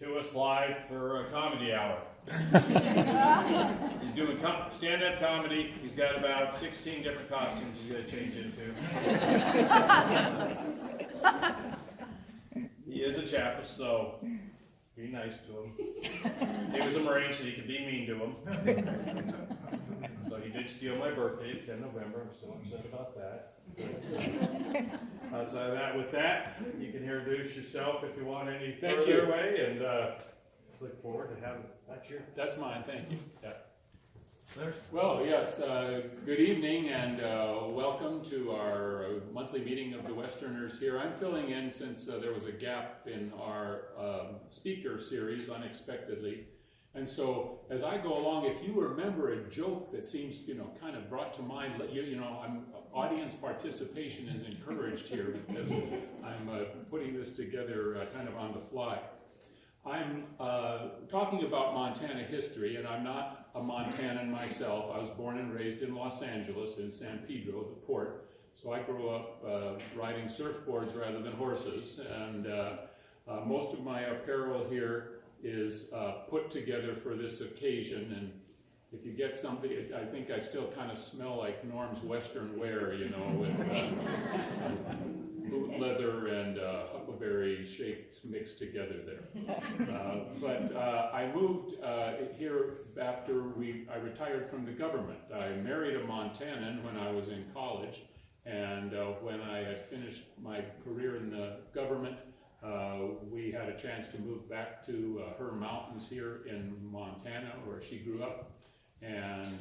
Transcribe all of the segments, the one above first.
to us live for a comedy hour. He's doing stand-up comedy. He's got about 16 different costumes he's going to change into. He is a Chappist, so be nice to him. He was a Marine, so you can be mean to him. So he did steal my birthday, 10 November. I'm still upset about that. Outside of that, with that, you can introduce yourself if you want any further away, and look forward to having that year. That's mine, thank you. Yeah. Well, yes, good evening and welcome to our monthly meeting of the Westerners here. I'm filling in since there was a gap in our speaker series unexpectedly. And so as I go along, if you remember a joke that seems, kind of brought to mind, audience participation is encouraged here because I'm putting this together kind of on the fly. I'm talking about Montana history, and I'm not a Montanan myself. I was born and raised in Los Angeles, in San Pedro, the port. So I grew up riding surfboards rather than horses, and most of my apparel here is put together for this occasion. And if you get something, I think I still kind of smell like Norm's Western wear, with boot leather and huckleberry shapes mixed together there. But I moved here after I retired from the government. I married a Montanan when I was in college, and when I had finished my career in the government, we had a chance to move back to her mountains here in Montana, where she grew up, and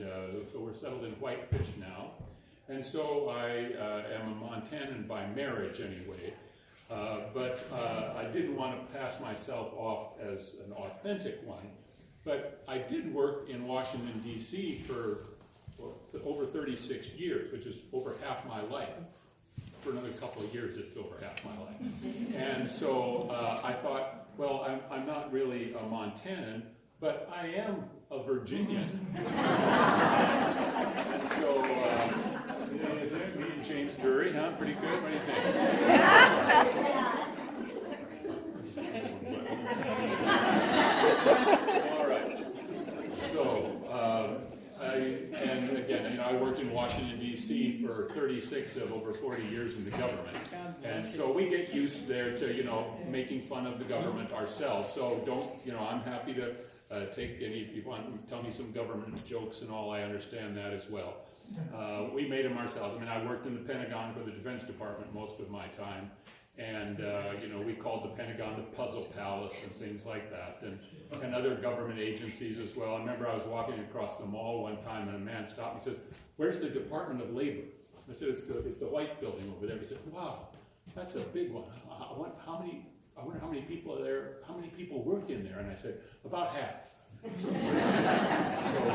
so we're settled in Whitefish now. And so I am a Montanan by marriage anyway, but I didn't want to pass myself off as an authentic one. But I did work in Washington, D.C. for over 36 years, which is over half my life. For another couple of years, it's over half my life. And so I thought, well, I'm not really a Montanan, but I am a Virginian. And so, me and James Dury, huh? Pretty good. What do you think? All right. So, and again, I worked in Washington, D.C. for 36 of over 40 years in the government. And so we get used there to, making fun of the government ourselves. So I'm happy to take any, if you want to tell me some government jokes and all, I understand that as well. We made them ourselves. I worked in the Pentagon for the Defense Department most of my time. And, we called the Pentagon the Puzzle Palace and things like that, and other government agencies as well. I remember I was walking across the mall one time, and a man stopped me and says, "Where's the Department of Labor?" I said, it's the white building over there. He said, "Wow, that's a big one. I wonder how many people are there, how many people work in there?" And I said, "About half." So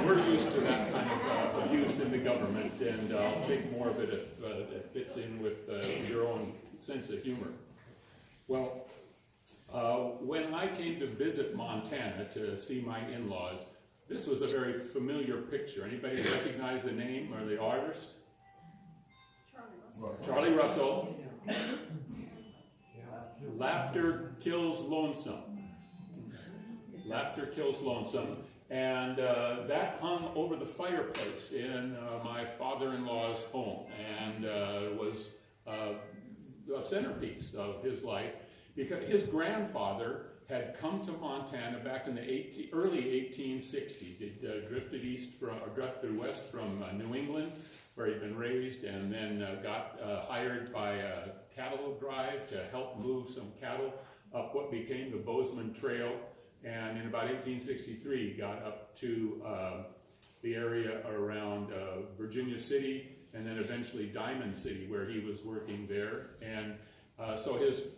we're used to that kind of abuse in the government, and I'll take more of it if it fits in with your own sense of humor. Well, when I came to visit Montana to see my in-laws, this was a very familiar picture. Anybody recognize the name or the artist? Charlie Russell. Laughter kills lonesome. Laughter kills lonesome. And that hung over the fireplace in my father-in-law's home, and was a centerpiece of his life, because his grandfather had come to Montana back in the early 1860s. He'd drifted west from New England, where he'd been raised, and then got hired by a cattle drive to help move some cattle up what became the Bozeman Trail. And in about 1863, got up to the area around Virginia City, and then eventually Diamond City, where he was working there. And so his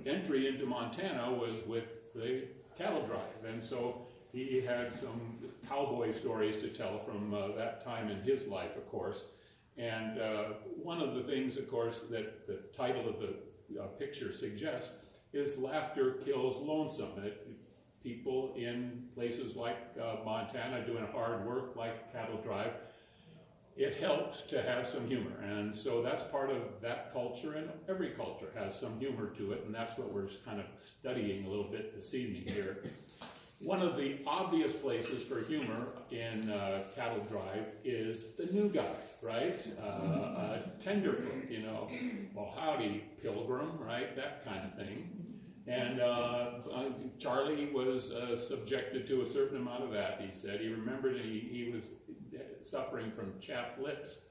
entry into Montana was with the cattle drive. And so he had some cowboy stories to tell from that time in his life, of course. And one of the things, of course, that the title of the picture suggests is laughter kills lonesome. People in places like Montana doing hard work like cattle drive it helps to have some humor. And so that's part of that culture, and every culture has some humor to it, and that's what we're kind of studying a little bit this evening here. One of the obvious places for humor in cattle drive is the new guy, right? Tenderfoot, you know, well, howdy, pilgrim, right? That kind of thing. And Charlie was subjected to a certain amount of that, he said. He remembered he was suffering from chapped lips.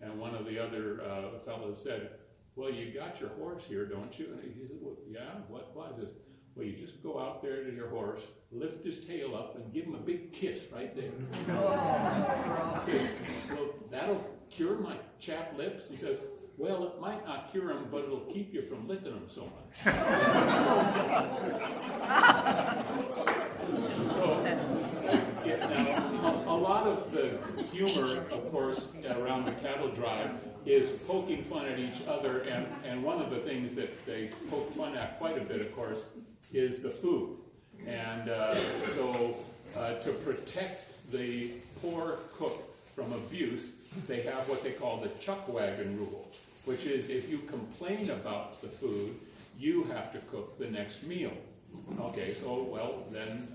And one of the other fellows said, well, you got your horse here, don't you? And he said, well, yeah, what was it? Well, you just go out there to your horse, lift his tail up, and give him a big kiss right there. He says, well, that'll cure my chapped lips? He says, well, it might not cure them, but it'll keep you from licking them so much. So, now, a lot of the humor, of course, around the cattle drive is poking fun at each other, and one of the things that they poke fun at quite a bit, of course, is the food. And so to protect the poor cook from abuse, they have what they call the chuck wagon rule, which is if you complain about the food, you have to cook the next meal. Okay, so, well, then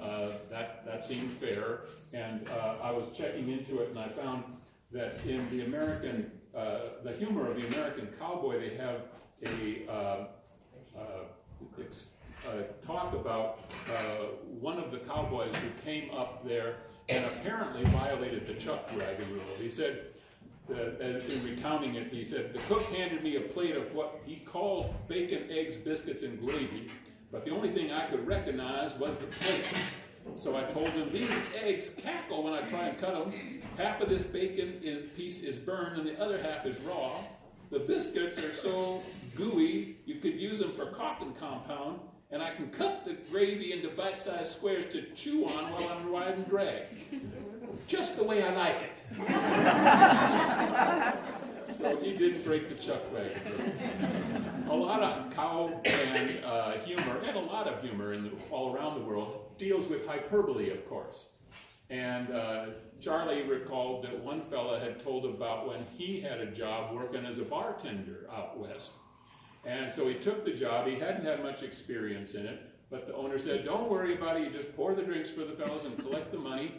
that seemed fair, and I was checking into it, and I found that in the American, the humor of the American cowboy, they have a talk about one of the cowboys who came up there and apparently violated the chuck wagon rule. He said, in recounting it, he said, the cook handed me a plate of what he called bacon, eggs, biscuits, and gravy, but the only thing I could recognize was the plate. So I told him, these eggs cackle when I try and cut them. Half of this bacon piece is burned and the other half is raw. The biscuits are so gooey, you could use them for caulking compound, and I can cut the gravy into bite-sized squares to chew on while I'm riding drag. Just the way I like it. So he didn't break the chuck wagon. A lot of cow and humor, and a lot of humor all around the world, deals with hyperbole, of course. And Charlie recalled that one fella had told about when he had a job working as a bartender out west. And so he took the job. He hadn't had much experience in it, but the owner said, don't worry about it. You just pour the drinks for the fellas and collect the money.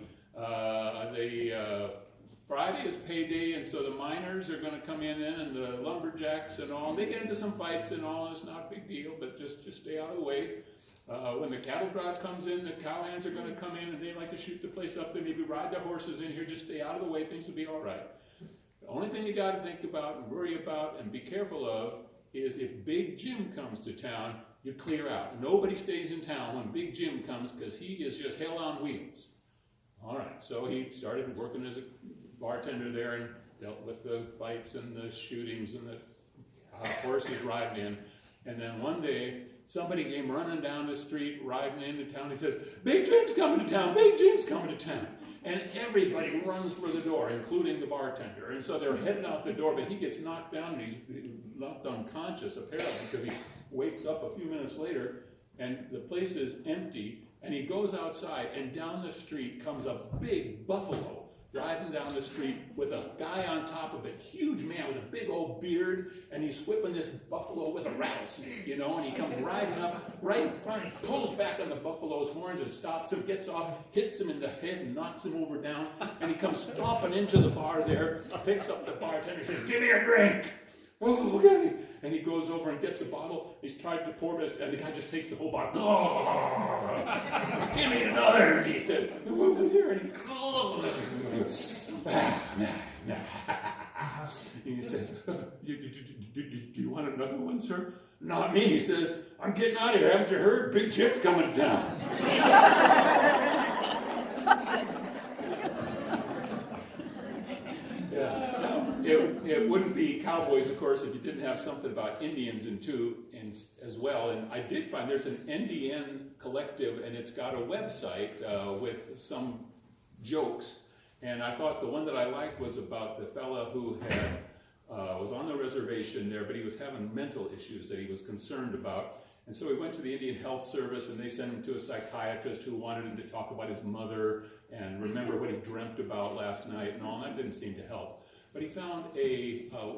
Friday is payday, and so the miners are going to come in, and the lumberjacks and all. They get into some fights and all, and it's not a big deal, but just stay out of the way. When the cattle drive comes in, the cowhands are going to come in, and they like to shoot the place up. They maybe ride the horses in here. Just stay out of the way. Things will be all right. The only thing you got to think about and worry about and be careful of is if Big Jim comes to town, you clear out. Nobody stays in town when Big Jim comes because he is just hell on wheels. All right, so he started working as a bartender there and dealt with the fights and the shootings and the horses riding in. And then one day, somebody came running down the street, riding into town. He says, Big Jim's coming to town, Big Jim's coming to town. And everybody runs for the door, including the bartender. And so they're heading out the door, but he gets knocked down, and he's knocked unconscious, apparently, because he wakes up a few minutes later, and the place is empty, and he goes outside, and down the street comes a big buffalo driving down the street with a guy on top of it, huge man with a big old beard, and he's whipping this buffalo with a rattlesnake, you know, and he comes riding up right in front, pulls back on the buffalo's horns and stops him, gets off, hits him in the head and knocks him over down, and he comes stomping into the bar there, picks up the bartender, says, give me a drink. Oh, okay. And he goes over and gets the bottle. He's tried to pour it, and the guy just takes the whole bottle. Oh, give me another. And he says, here. And he says, do you want another one, sir? Not me. He says, I'm getting out of here. Haven't you heard? Big Chip's coming to town. It wouldn't be cowboys, of course, if you didn't have something about Indians as well. And I did find there's an NDN collective, and it's got a website with some jokes. And I thought the one that I liked was about the fella who was on the reservation there, but he was having mental issues that he was concerned about. And so he went to the Indian Health Service, and they sent him to a psychiatrist who wanted him to talk about his mother and remember what he dreamt about last night and all, and that didn't seem to help. But he found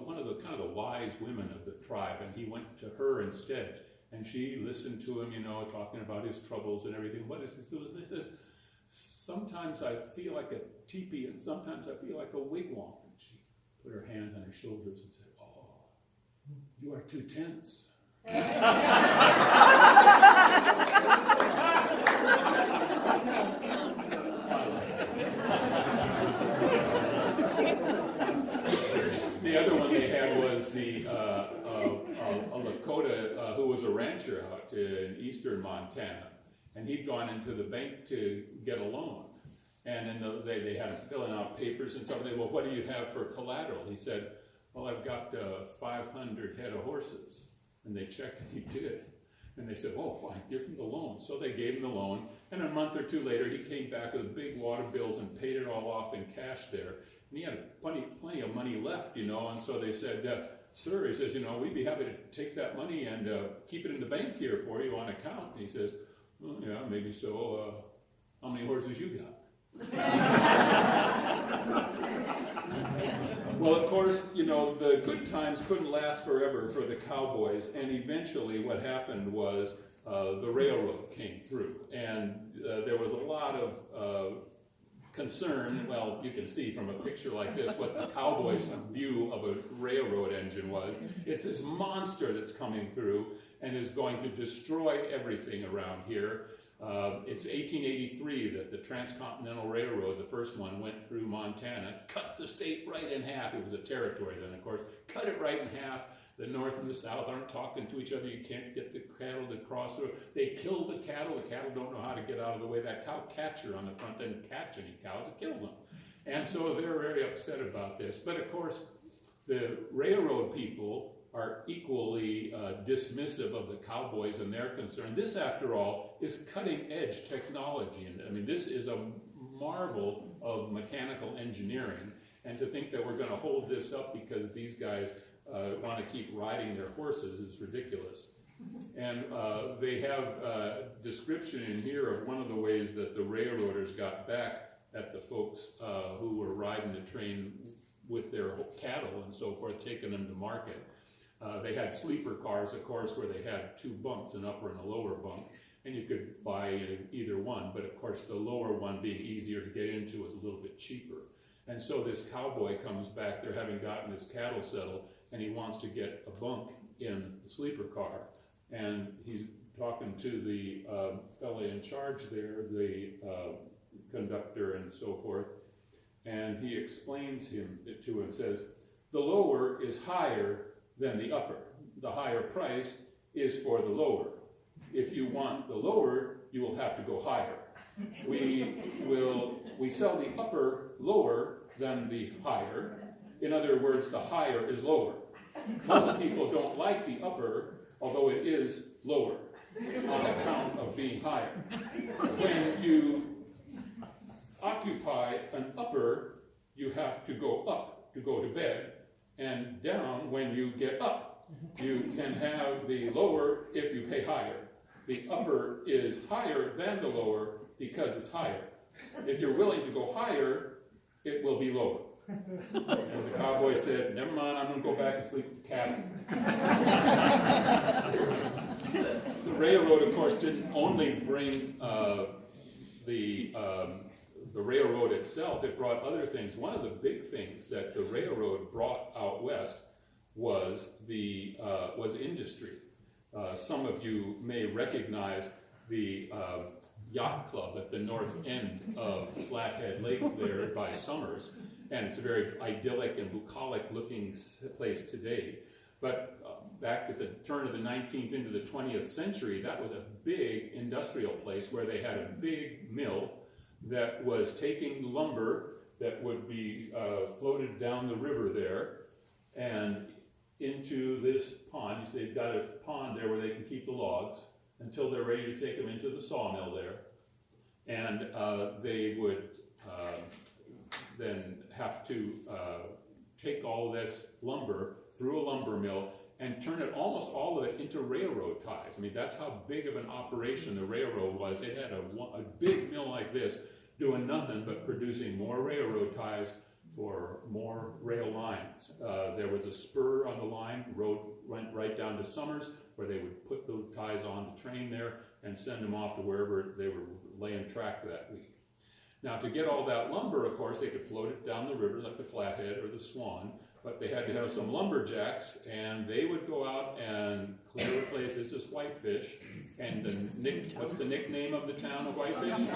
one of the kind of the wise women of the tribe, and he went to her instead. And she listened to him, talking about his troubles and everything. What is this? He says, sometimes I feel like a teepee, and sometimes I feel like a wigwam. And she put her hands on his shoulders and said, "Oh, you are too tense." The other one they had was a Lakota who was a rancher out in eastern Montana, and he'd gone into the bank to get a loan, and they had him filling out papers and something. Well, what do you have for collateral? He said, "Well, I've got 500 head of horses," and they checked, and he did. And they said, "Oh, fine, give him the loan." So they gave him the loan, and a month or two later, he came back with big water bills and paid it all off in cash there. And he had plenty of money left, and so they said, "Sir," he says, "we'd be happy to take that money and keep it in the bank here for you on account." And he says, "Well, yeah, maybe so. How many horses you got?" Well, of course, the good times couldn't last forever for the cowboys, and eventually what happened was the railroad came through, and there was a lot of concern. Well, you can see from a picture like this what the cowboys' view of a railroad engine was. It's this monster that's coming through and is going to destroy everything around here. It's 1883 that the Transcontinental Railroad, the first one, went through Montana, cut the state right in half. It was a territory then, of course. Cut it right in half. The North and the South aren't talking to each other. You can't get the cattle to cross through. They kill the cattle. The cattle don't know how to get out of the way. That cow catcher on the front doesn't catch any cows. It kills them. And so they're very upset about this. But, of course, the railroad people are equally dismissive of the cowboys and their concern. This, after all, is cutting-edge technology. And I mean, this is a marvel of mechanical engineering. And to think that we're going to hold this up because these guys want to keep riding their horses is ridiculous. And they have a description in here of one of the ways that the railroaders got back at the folks who were riding the train with their cattle and so forth, taking them to market. They had sleeper cars, of course, where they had two bunks, an upper and a lower bunk, and you could buy either one, but of course the lower one being easier to get into was a little bit cheaper. And so this cowboy comes back there having gotten his cattle settled, and he wants to get a bunk in the sleeper car. And he's talking to the fellow in charge there, the conductor and so forth, and he explains to him, says, "The lower is higher than the upper. The higher price is for the lower. If you want the lower, you will have to go higher. We sell the upper lower than the higher. In other words, the higher is lower. Most people don't like the upper, although it is lower on account of being higher. When you occupy an upper, you have to go up to go to bed, and down when you get up. You can have the lower if you pay higher. The upper is higher than the lower because it's higher. If you're willing to go higher, it will be lower." And the cowboy said, "Never mind, I'm going to go back and sleep with the cattle." The railroad, of course, didn't only bring the railroad itself, it brought other things. One of the big things that the railroad brought out west was industry. Some of you may recognize the yacht club at the north end of Flathead Lake there by Summers, and it's a very idyllic and bucolic looking place today. But back at the turn of the 19th into the 20th century, that was a big industrial place where they had a big mill that was taking lumber that would be floated down the river there and into this pond. So they've got a pond there where they can keep the logs until they're ready to take them into the sawmill there. And they would then have to take all this lumber through a lumber mill and turn it, almost all of it, into railroad ties. I mean, that's how big of an operation the railroad was. It had a big mill like this doing nothing but producing more railroad ties for more rail lines. There was a spur on the line, road went right down to Summers, where they would put the ties on the train there and send them off to wherever they were laying track that week. Now, to get all that lumber, of course, they could float it down the river like the Flathead or the Swan, but they had to have some lumberjacks, and they would go out and clear the place. This is Whitefish, and what's the nickname of the town of Whitefish?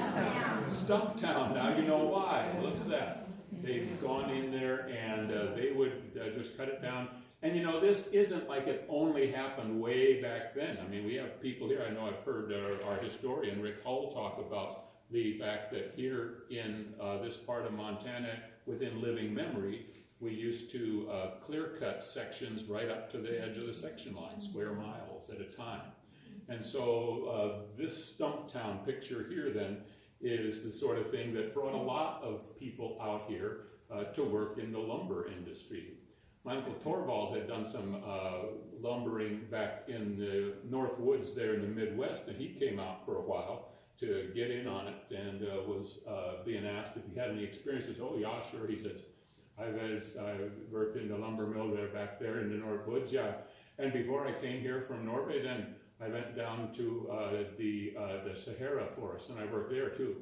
Stumptown. Now you know why. Look at that. They've gone in there, and they would just cut it down. And you know, this isn't like it only happened way back then. I mean, we have people here, I know I've heard our historian, Rick Hull, talk about the fact that here in this part of Montana, within living memory, we used to clear cut sections right up to the edge of the section line, square miles at a time. And so this Stumptown picture here then is the sort of thing that brought a lot of people out here to work in the lumber industry. My Uncle Torvald had done some lumbering back in the North Woods there in the Midwest, and he came out for a while to get in on it, and was being asked if he had any experiences. Oh yeah, sure, he says, I worked in the lumber mill there back there in the North Woods, yeah. And before I came here from Norway, then I went down to the Sahara forest, and I worked there too.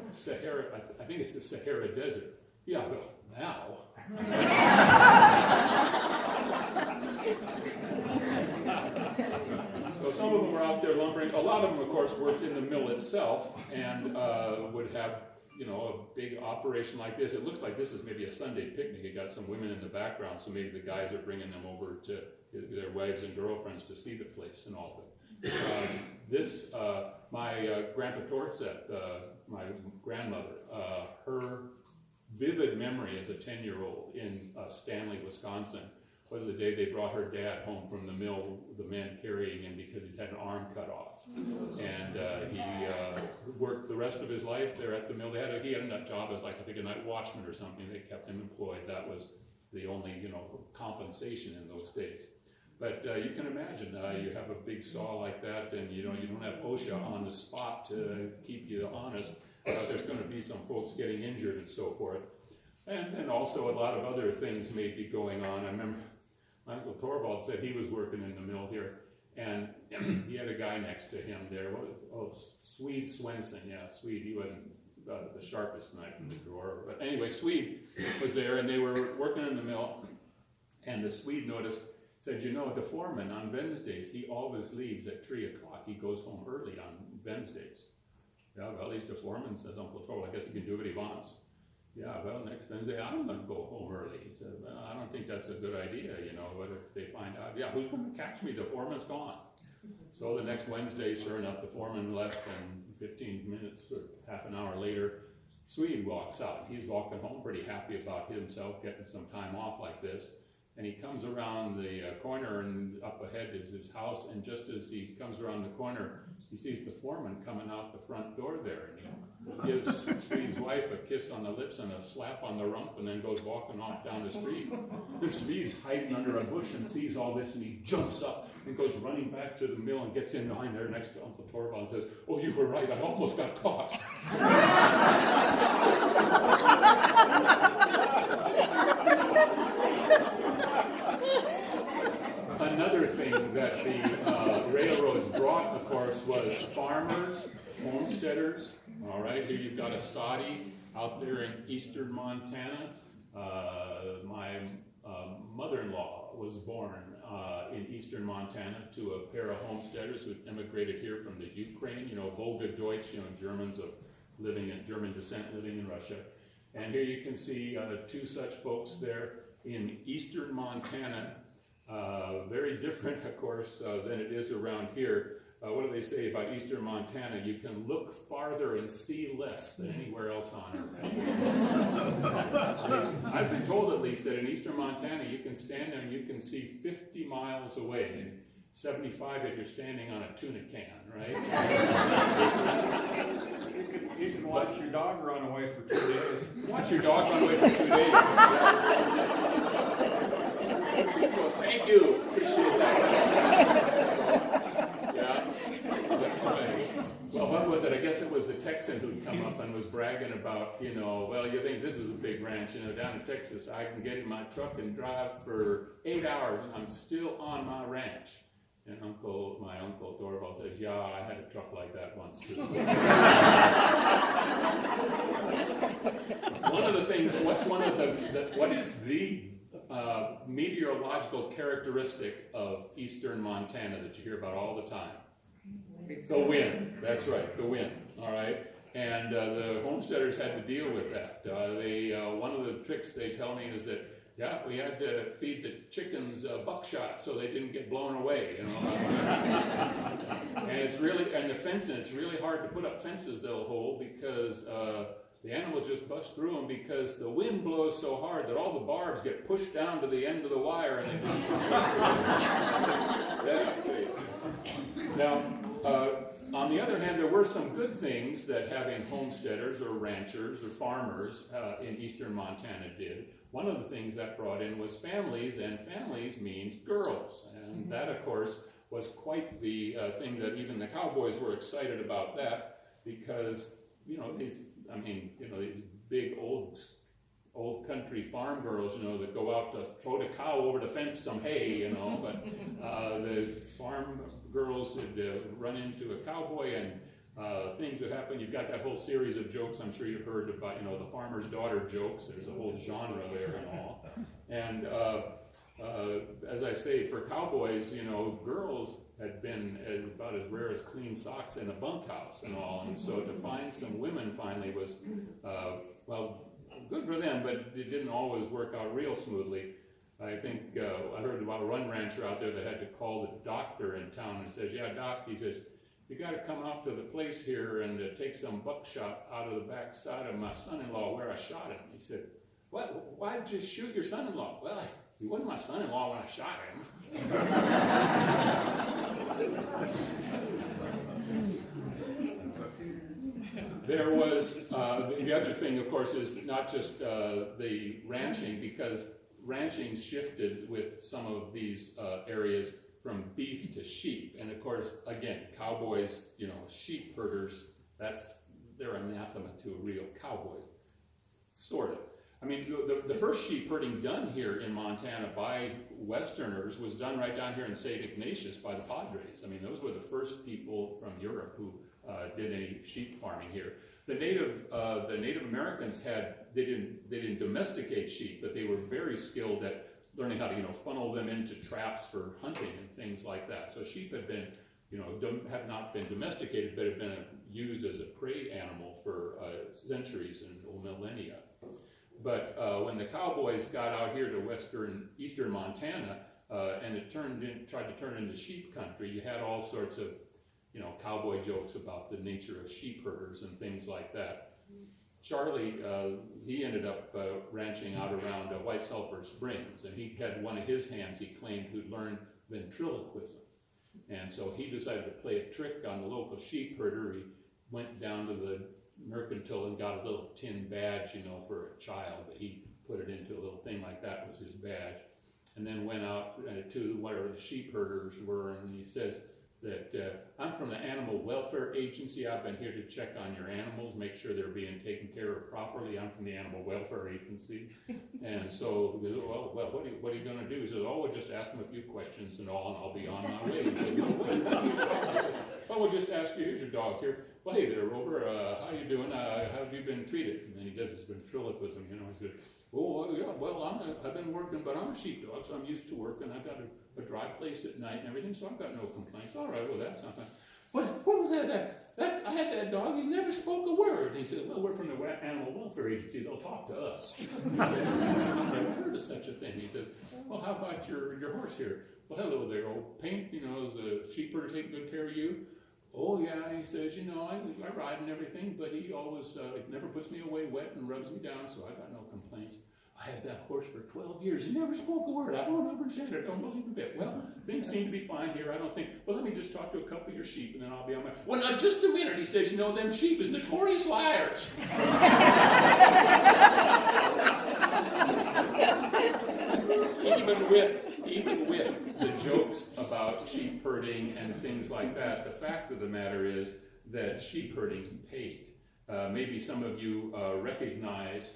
Sahara, I think it's the Sahara Desert. Yeah, well, now. So some of them were out there lumbering. A lot of them, of course, worked in the mill itself and would have, you know, a big operation like this. It looks like this is maybe a Sunday picnic. You got some women in the background, so maybe the guys are bringing them over to their wives and girlfriends to see the place and all that. My Grandpa Tortseth, my grandmother, her vivid memory as a 10-year-old in Stanley, Wisconsin, was the day they brought her dad home from the mill, the men carrying him because he had an arm cut off. And he worked the rest of his life there at the mill. He had a job as like, I think, a night watchman or something. They kept him employed. That was the only, you know, compensation in those days. But you can imagine, you have a big saw like that, and you know, you don't have OSHA on the spot to keep you honest. There's going to be some folks getting injured and so forth. And also a lot of other things may be going on. I remember my Uncle Torvald said he was working in the mill here, and he had a guy next to him there. Swede Swenson. Yeah, Swede. He wasn't the sharpest knife in the drawer. But anyway, Swede was there, and they were working in the mill, and the Swede said, you know, the foreman on Wednesdays, he always leaves at 3 o'clock. He goes home early on Wednesdays. Yeah, well, he's the foreman, says Uncle Torvald. I guess he can do what he wants. Yeah, well, next Wednesday, I'm going to go home early. He said, well, I don't think that's a good idea, you know, but if they find out, yeah, who's going to catch me? The foreman's gone. So the next Wednesday, sure enough, the foreman left, and 15 minutes or half an hour later, Swede walks out. He's walking home pretty happy about himself, getting some time off like this. And he comes around the corner, and up ahead is his house, and just as he comes around the corner, he sees the foreman coming out the front door there, and he gives Swede's wife a kiss on the lips and a slap on the rump, and then goes walking off down the street. And Swede's hiding under a bush and sees all this, and he jumps up and goes running back to the mill and gets in behind there next to Uncle Torvald and says, oh, you were right, I almost got caught. Another thing that the railroads brought, of course, was farmers, homesteaders. All right, here you've got a Saudi out there in eastern Montana. My mother-in-law was born in eastern Montana to a pair of homesteaders who immigrated here from the Ukraine. You know, Volga Deutsch, you know, Germans of German descent living in Russia. And here you can see two such folks there in eastern Montana. Very different, of course, than it is around here. What do they say about eastern Montana? You can look farther and see less than anywhere else on Earth. I've been told, at least, that in eastern Montana, you can stand there and you can see 50 miles away, and 75 if you're standing on a tuna can, right? You can watch your dog run away for 2 days. Watch your dog run away for 2 days. Well, thank you. Appreciate that. Yeah. Well, what was it? I guess it was the Texan who'd come up and was bragging about, well, you think this is a big ranch, down in Texas, I can get in my truck and drive for 8 hours and I'm still on my ranch. And my uncle Dorval says, yeah, I had a truck like that once too. One of the things, what is the meteorological characteristic of eastern Montana that you hear about all the time? The wind. That's right, the wind. All right. And the homesteaders had to deal with that. One of the tricks they tell me is that, we had to feed the chickens buckshot so they didn't get blown away. And it's really hard to put up fences they'll hold because the animals just bust through them because the wind blows so hard that all the barbs get pushed down to the end of the wire and they just push yeah, crazy. Now, on the other hand, there were some good things that having homesteaders or ranchers or farmers in eastern Montana did. One of the things that brought in was families, and families means girls. And that, of course, was quite the thing that even the cowboys were excited about that because, these big old country farm girls, that go out to throw the cow over the fence some hay, but the farm girls would run into a cowboy and things would happen. You've got that whole series of jokes I'm sure you've heard about, the farmer's daughter jokes. There's a whole genre there and all. And as I say, for cowboys, girls had been about as rare as clean socks in a bunkhouse and all. And so to find some women finally was, good for them, but it didn't always work out real smoothly. I think I heard about one rancher out there that had to call the doctor in town and says, yeah, doc, he says, you got to come out to the place here and take some buckshot out of the back side of my son-in-law where I shot him. He said, what? Why did you shoot your son-in-law? Well, he wasn't my son-in-law when I shot him. There was, the other thing, of course, is not just the ranching, because ranching shifted with some of these areas from beef to sheep. And of course, again, cowboys, sheep herders, they're anathema to a real cowboy, sort of. I mean, the first sheep herding done here in Montana by Westerners was done right down here in St. Ignatius by the Padres. I mean, those were the first people from Europe who did any sheep farming here. The Native Americans they didn't domesticate sheep, but they were very skilled at learning how to funnel them into traps for hunting and things like that. So sheep had been have not been domesticated, but had been used as a prey animal for centuries and millennia. But when the cowboys got out here to eastern Montana, and it tried to turn into sheep country, you had all sorts of cowboy jokes about the nature of sheep herders and things like that. Charlie, he ended up ranching out around White Sulphur Springs, and he had one of his hands, he claimed, who'd learned ventriloquism. And so he decided to play a trick on the local sheep herder. He went down to the mercantile and got a little tin badge, for a child. He put it into a little thing like that was his badge. And then went out to whatever the sheep herders were, and he says that I'm from the Animal Welfare Agency. I've been here to check on your animals, make sure they're being taken care of properly. I'm from the Animal Welfare Agency. And so, well, what are you going to do? He says, we'll just ask them a few questions and all, and I'll be on my way. He said, we'll just ask you, here's your dog here. Well, hey there, Rover, how you doing? How have you been treated? And then he does his ventriloquism, He said, I've been working, but I'm a sheepdog, so I'm used to working. I've got a dry place at night and everything, so I've got no complaints. All right, well, that's something. What was that? I had that dog. He's never spoke a word. And he said, well, we're from the Animal Welfare Agency. They'll talk to us. I've never heard of such a thing. He says, well, how about your horse here? Well, hello there, old Paint. Is the sheep herder taking good care of you? Oh, yeah, he says, I ride and everything, but he always never puts me away wet and rubs me down, so I got no complaints. I had that horse for 12 years. He never spoke a word. I don't understand it. I don't believe a bit. Well, things seem to be fine here. I don't think. Well, let me just talk to a couple of your sheep, and then I'll be on my. Well, now, just a minute. He says, them sheep is notorious liars. even with the jokes about sheep herding and things like that, the fact of the matter is that sheep herding paid. Maybe some of you recognize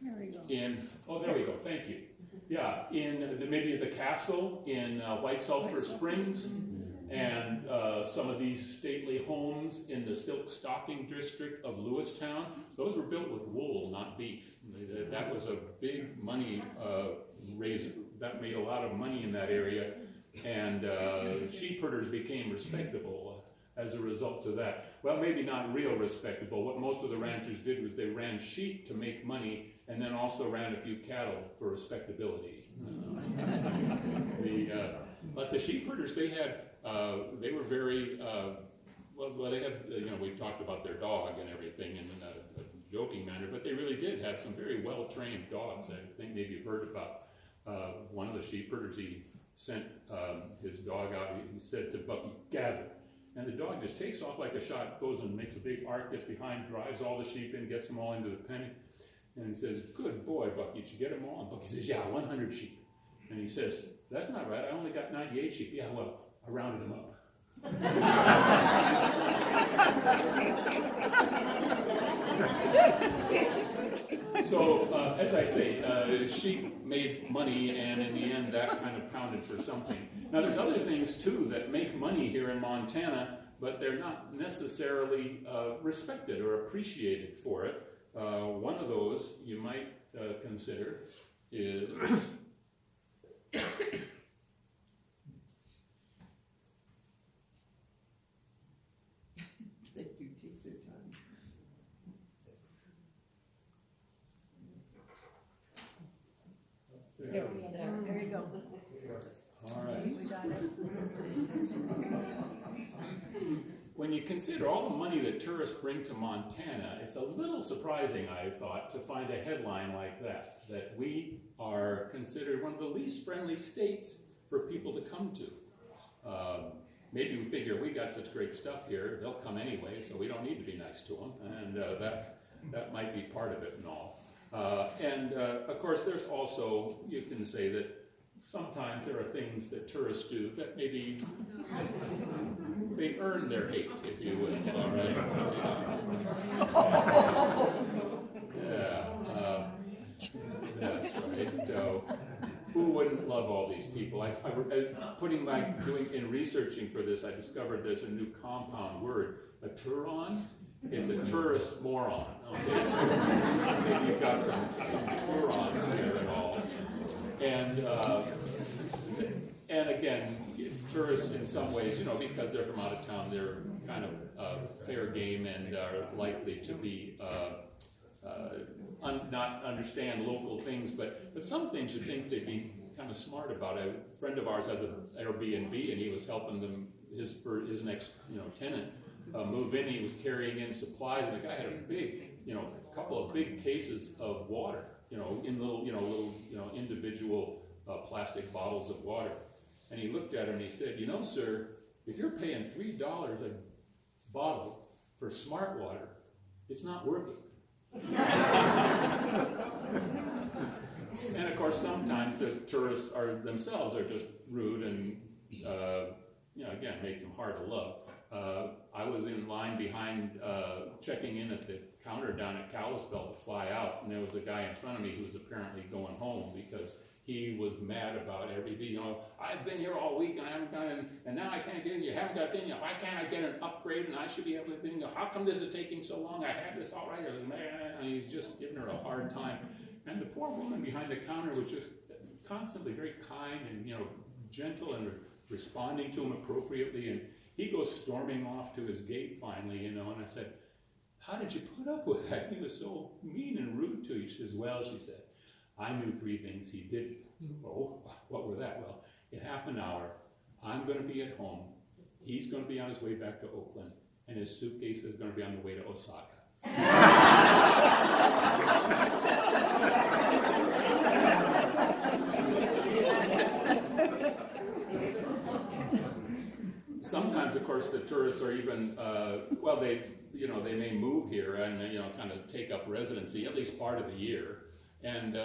There we go. there we go, thank you. Yeah, maybe the castle in White Sulphur Springs, and some of these stately homes in the silk stocking district of Lewistown. Those were built with wool, not beef. That was a big money raiser. That made a lot of money in that area, and sheep herders became respectable as a result of that. Well, maybe not real respectable. What most of the ranchers did was they ran sheep to make money, and then also ran a few cattle for respectability. But the sheep herders, they were very, well, they had, we talked about their dog and everything in a joking manner, but they really did have some very well-trained dogs. I think maybe you've heard about one of the sheep herders. He sent his dog out. He said to Bucky, "Gather." And the dog just takes off like a shot, goes and makes a big arc, gets behind, drives all the sheep in, gets them all into the pen, and says, "Good boy, Bucky, did you get them all?" And Bucky says, "Yeah, 100 sheep." And he says, "That's not right, I only got 98 sheep." "Yeah, well, I rounded them up." So as I say, sheep made money, and in the end that kind of counted for something. Now there's other things too that make money here in Montana, but they're not necessarily respected or appreciated for it. One of those you might consider is There you go. all right. We got it. When you consider all the money that tourists bring to Montana, it's a little surprising, I thought, to find a headline like that we are considered one of the least friendly states for people to come to. Maybe we figure we got such great stuff here, they'll come anyway, so we don't need to be nice to them, and that might be part of it and all. Of course, there's also, you can say that sometimes there are things that tourists do that maybe they earn their hate, if you will. All right. That's right. Who wouldn't love all these people? In researching for this, I discovered there's a new compound word, a Turon. It's a tourist moron. Okay, so maybe you've got some Turons here and all. And again, it's tourists in some ways, because they're from out of town, they're kind of fair game and are likely to be not understand local things, but some things you think they'd be kind of smart about. A friend of ours has an Airbnb, and he was helping them his next tenant move in. He was carrying in supplies, and the guy had a couple of big cases of water, in little individual plastic bottles of water. And he looked at him and he said, "Sir, if you're paying $3 a bottle for smart water, it's not working." And of course, sometimes the tourists themselves are just rude and, again, makes them hard to love. I was in line behind, checking in at the counter down at Kalispell to fly out, and there was a guy in front of me who was apparently going home because he was mad about everything. "I've been here all week and I haven't got in, and now I can't get in. You haven't got in. Why can't I get an upgrade? And I should be able to get in. How come this is taking so long? I had this all right." And he's just giving her a hard time. And the poor woman behind the counter was just constantly very kind and gentle and responding to him appropriately. And he goes storming off to his gate finally, and I said, "How did you put up with that? He was so mean and rude to you." She says, "Well," she said, "I knew 3 things he didn't." "Oh, what were that?" "Well, in half an hour, I'm going to be at home. He's going to be on his way back to Oakland, and his suitcase is going to be on the way to Osaka." Sometimes, of course, the tourists are even, they may move here and, kind of take up residency at least part of the year and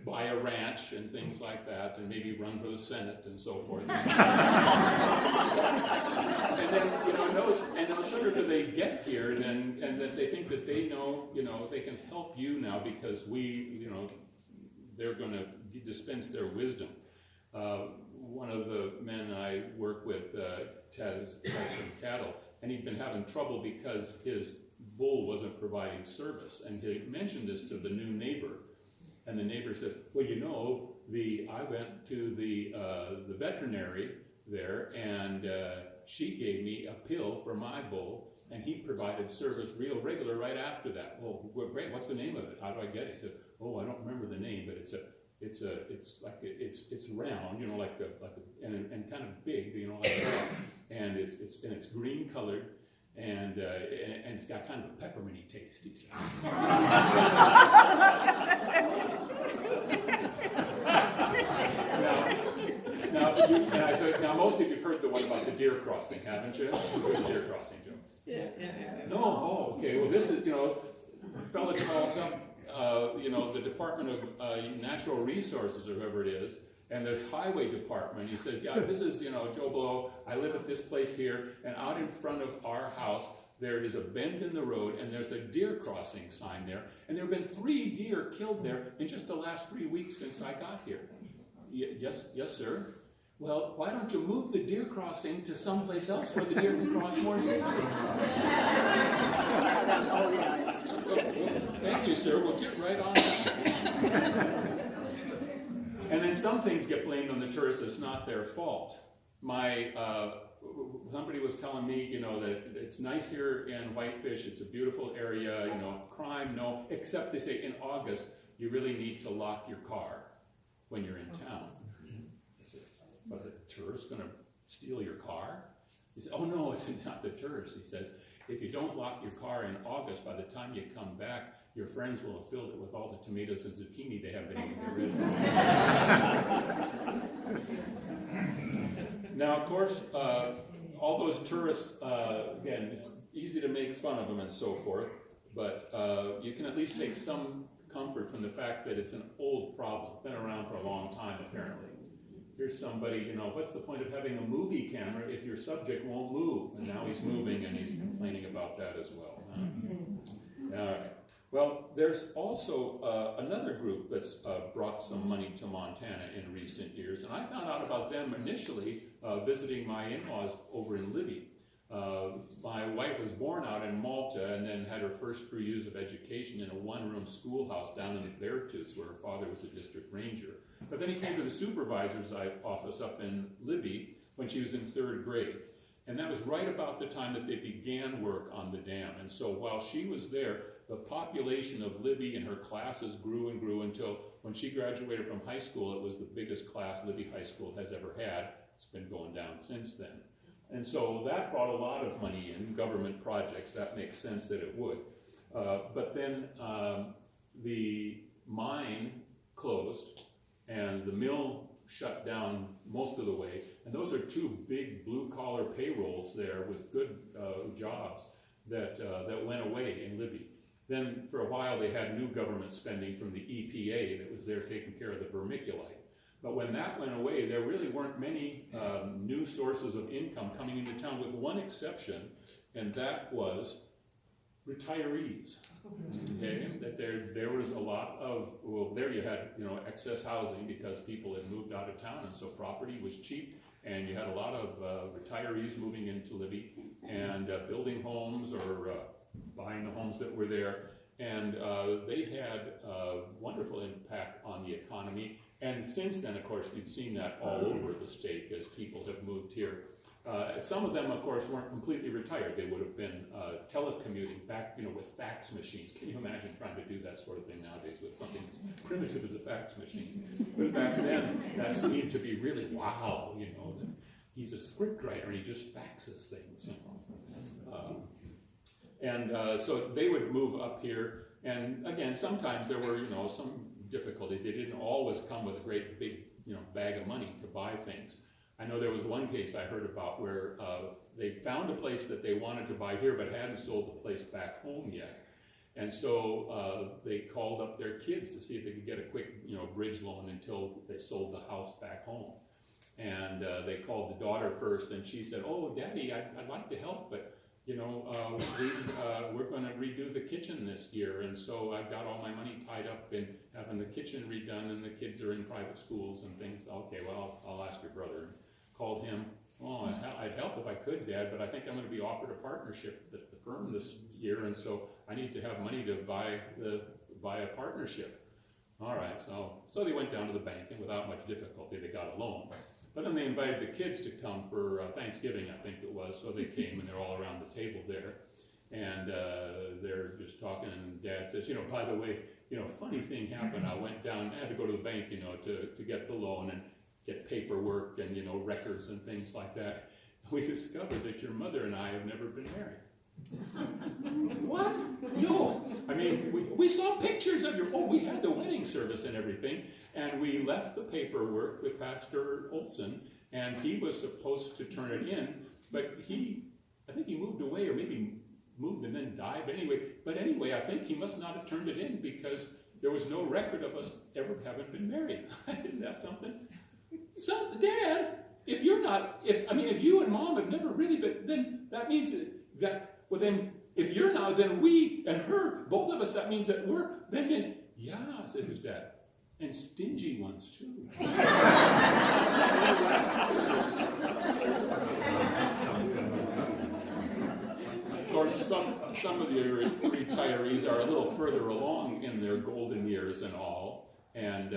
buy a ranch and things like that and maybe run for the Senate and so forth. And then, no sooner do they get here and that they think that they know, they can help you now because they're going to dispense their wisdom. One of the men I work with has some cattle, and he'd been having trouble because his bull wasn't providing service. And he mentioned this to the new neighbor, and the neighbor said, "Well, I went to the veterinary there, and she gave me a pill for my bull, and he provided service real regular right after that." "Well, great. What's the name of it? How do I get it?" He said, "Oh, I don't remember the name, but it's round, and kind of big, like that, and it's green colored, and it's got kind of a pepperminty taste," he says. Now, most of you've heard the one about the deer crossing, haven't you? You've heard the deer crossing, Joe? Yeah. No. Oh, okay. Well, this is fella calls up. The Department of Natural Resources, or whoever it is, and the Highway Department. He says, "Yeah, this is, Joe Blow. I live at this place here, and out in front of our house, there is a bend in the road, and there's a deer crossing sign there, and there have been 3 deer killed there in just the last 3 weeks since I got here." Yes, sir. "Well, why don't you move the deer crossing to someplace else where the deer can cross more safely?" Thank you, sir. We'll get right on that. And then some things get blamed on the tourists. It's not their fault. Somebody was telling me, that it's nice here in Whitefish. It's a beautiful area. Crime, no. Except they say in August, you really need to lock your car when you're in town. I said, "But the tourist going to steal your car?" He said, "Oh, no, it's not the tourist." He says, "If you don't lock your car in August, by the time you come back, your friends will have filled it with all the tomatoes and zucchini they haven't been able to get rid of." Now, of course, all those tourists, again, it's easy to make fun of them and so forth, but you can at least take some comfort from the fact that it's an old problem. It's been around for a long time, apparently. Here's somebody, what's the point of having a movie camera if your subject won't move? And now he's moving and he's complaining about that as well. All right. Well, there's also another group that's brought some money to Montana in recent years, and I found out about them initially visiting my in-laws over in Libby. My wife was born out in Malta and then had her first 3 years of education in a one-room schoolhouse down in the Beartooth, where her father was a district ranger. But then he came to the supervisor's office up in Libby when she was in 3rd grade. And that was right about the time that they began work on the dam. And so while she was there, the population of Libby and her classes grew and grew until when she graduated from high school, it was the biggest class Libby High School has ever had. It's been going down since then. And so that brought a lot of money in, government projects. That makes sense that it would. But then the mine closed and the mill shut down most of the way. And those are 2 big blue-collar payrolls there with good jobs that went away in Libby. Then for a while they had new government spending from the EPA that was there taking care of the vermiculite. But when that went away, there really weren't many new sources of income coming into town, with one exception, and that was retirees. Okay, that there was a lot of, well, there you had excess housing because people had moved out of town, and so property was cheap, and you had a lot of retirees moving into Libby and building homes or buying the homes that were there, and they had a wonderful impact on the economy. And since then, of course, you've seen that all over the state as people have moved here. Some of them, of course, weren't completely retired. They would have been telecommuting back, with fax machines. Can you imagine trying to do that sort of thing nowadays with something as primitive as a fax machine? But back then, that seemed to be really wow, that he's a scriptwriter and he just faxes things. And so they would move up here, and again, sometimes there were, some difficulties. They didn't always come with a great big, bag of money to buy things. I know there was one case I heard about where they found a place that they wanted to buy here, but hadn't sold the place back home yet. And so they called up their kids to see if they could get a quick, bridge loan until they sold the house back home. And they called the daughter first, and she said, "Oh, Daddy, I'd like to help, but we're going to redo the kitchen this year, and so I've got all my money tied up in having the kitchen redone, and the kids are in private schools and things." "Okay, well, I'll ask your brother." Called him. "Oh, I'd help if I could, Dad, but I think I'm going to be offered a partnership at the firm this year, and so I need to have money to buy a partnership." All right, so they went down to the bank, and without much difficulty, they got a loan. But then they invited the kids to come for Thanksgiving, I think it was. So they came, and they're all around the table there, and they're just talking. And Dad says, "By the way, funny thing happened. I went down. I had to go to the bank, to get the loan and get paperwork and records and things like that. We discovered that your mother and I have never been married." "What? No. I mean, we saw pictures of we had the wedding service and everything, and we left the paperwork with Pastor Olson, and he was supposed to turn it in, but I think he moved away, or maybe moved and then died, but anyway, I think he must not have turned it in because there was no record of us ever having been married." Isn't that something? "So, Dad, if you and Mom have never really been, then that means that well, then, if you're not, then we and her, both of us, that means that then it's," "Yeah," says his dad, "and stingy ones, too." Of course, some of the retirees are a little further along in their golden years and all, and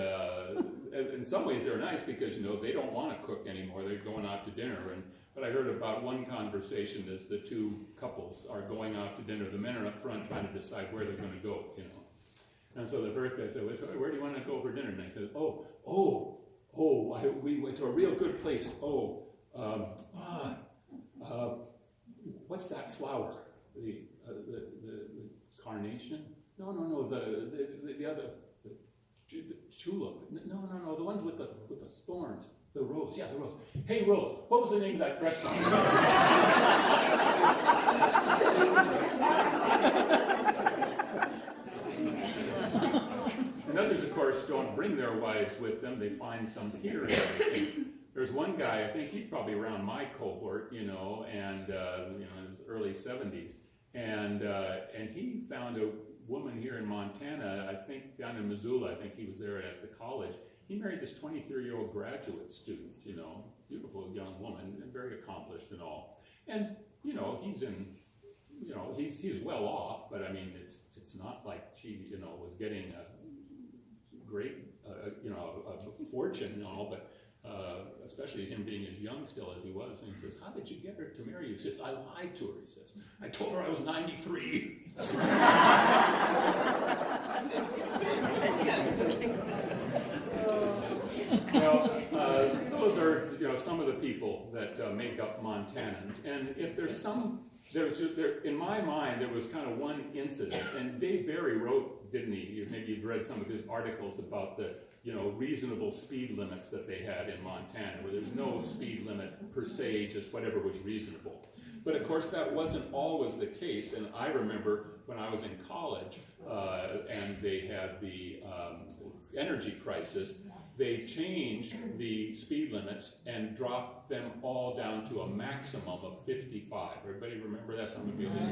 in some ways they're nice because, they don't want to cook anymore. They're going out to dinner. But I heard about one conversation as the two couples are going out to dinner. The men are up front trying to decide where they're going to go, And so the first guy said, "Well, so where do you want to go for dinner?" And I said, we went to a real good place. What's that flower? The carnation? No, the other, the tulip. No, the ones with the thorns. The rose, yeah, the rose. Hey, Rose, what was the name of that restaurant? And others, of course, don't bring their wives with them. They find some here and everything. There's one guy, I think he's probably around my cohort, and in his early 70s, and he found a woman here in Montana, I think down in Missoula. I think he was there at the college. He married this 23-year-old graduate student, beautiful young woman, and very accomplished and all. And, he's in, he's well off, but I mean, it's not like she, was getting a great, a fortune and all, but especially him being as young still as he was. And he says, "How did you get her to marry you?" He says, "I lied to her," he says. "I told her I was 93. Well, those are some of the people that make up Montanans, and if there's in my mind there was kind of one incident, and Dave Barry wrote, didn't he? Maybe you've read some of his articles about the reasonable speed limits that they had in Montana, where there's no speed limit per se, just whatever was reasonable. But of course that wasn't always the case, and I remember when I was in college and they had the energy crisis, they changed the speed limits and dropped them all down to a maximum of 55. Everybody remember that? Some of you at least